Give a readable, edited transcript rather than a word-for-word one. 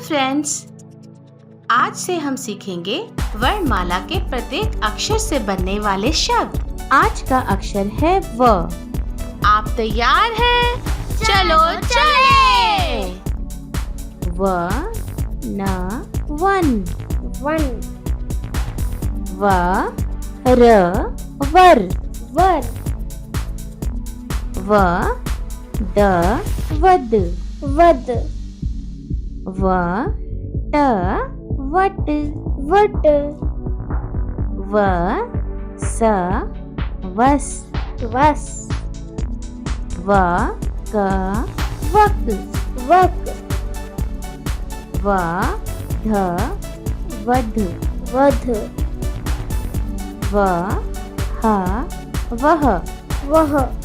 Friends, आज से हम सीखेंगे वर्णमाला के प्रत्येक अक्षर से बनने वाले शब्द। आज का अक्षर है व। आप तैयार हैं? चलो चले। व न वन, वन, व र वर, वर, व द वद, वद, व ट वट, वट, व स वस, वस, व क वक, वक, व ध वध, वध, व ह वह, वह,